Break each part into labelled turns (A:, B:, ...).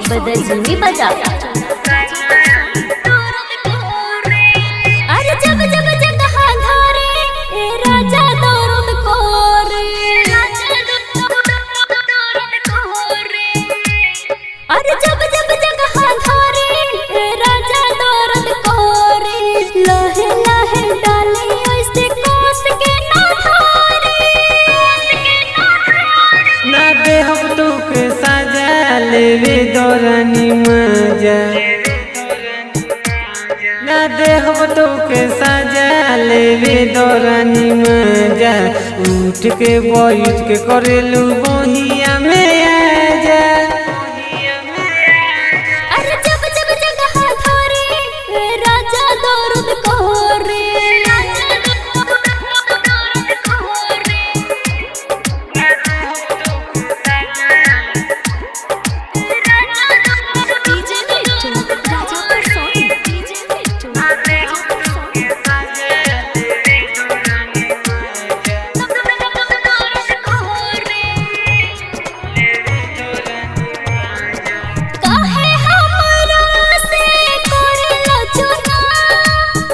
A: बदलनी बजा। अरे जब जब जगह धारे ए राजा दौरद कोरे, अरे जब जब जगह धारे ए राजा दौरद कोरे, लहे लहे डाले ऐसे कोस के ना धारे,
B: ना दे हम तो के सजा लेवे दौरानी मजा, ना दे हम तो के सजा लेवे दौरानी मजा, उठ के बैठ के करेलू बहिया में आजा।
A: अरे जब जब जगह धारे ए राजा दौरद कोरे,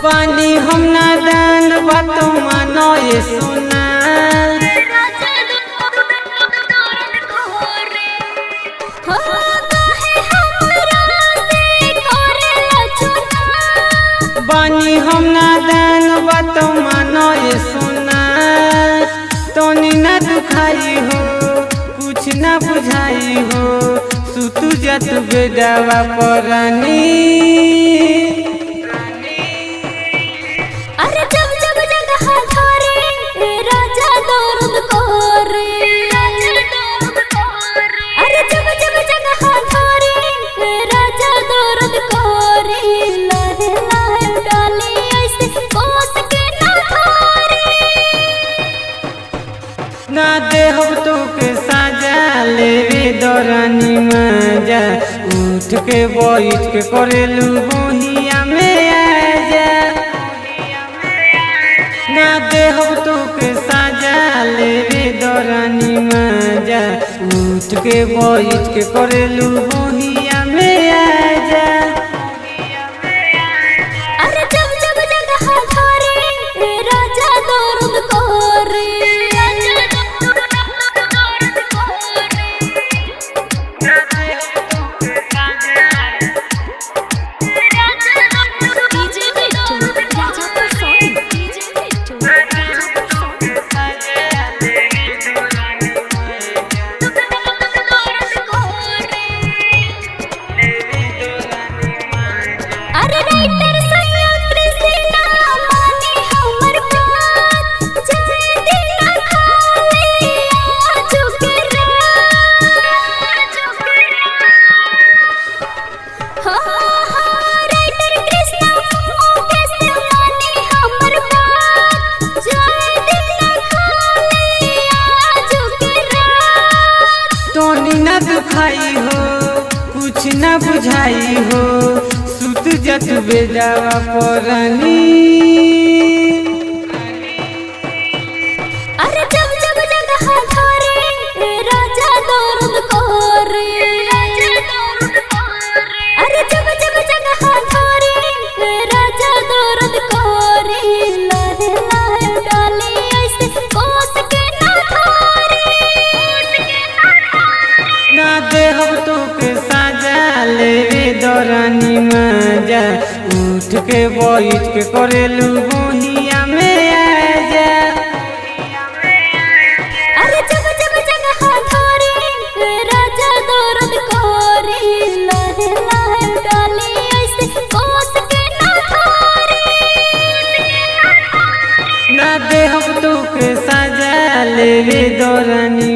B: पानी हम ना दान बातों मानो ये सुना, पानी हम ना दान बातों मानो ये सुना, तोनी ना दुखाई हो कुछ ना बुझाई हो, सुतु जत बेदावा परानी।
A: अरे जब जब जगह धारे ए राजा दौरद कोरे, अरे जब जब जगह धारे ए राजा दौरद कोरे, लहे लहे डाले ऐसे कोस के ना धारे,
B: ना दे हम तो के सजा लेवे दौरानी मजा, उठ के बैठ के करेलू बहिया में आजा। ना दे हम तो के सजा लेवे दौरानी मजा, उठ के बैठ के करेलू बहिया में आजा।
A: अरे जब जब जगह धारे ए राजा दौरद कोरे, अरे राइटर संयंत्र से ना माने हमर बात, जाए दिल खाली आजू के रात। हाँ राइटर कृष्णा कैसे माने हमर बात, जाए दिल खाली आजू के रात।
B: तोनी ना दुखाई हो कुछ ना बुझाई हो, सुत जत बेदावा परानी।
A: अरे जब जब जगह धारे ए राजा दौरद कोरे, अरे जब जब जगह धारे ए राजा दौरद कोरे, लहे लहे डाले ऐसे कोस के ना धारे,
B: ना दे हम तो के सजा लेवे दौरानी मजा, उठ के बैठ के करेलू बहिया में आजा।
A: अरे जब जब जगह धारे ए राजा दौरद कोरे, लहे लहे डाले ऐसे कोस के ना धारे,
B: ना दे हम तो के सजा लेवे दौरानी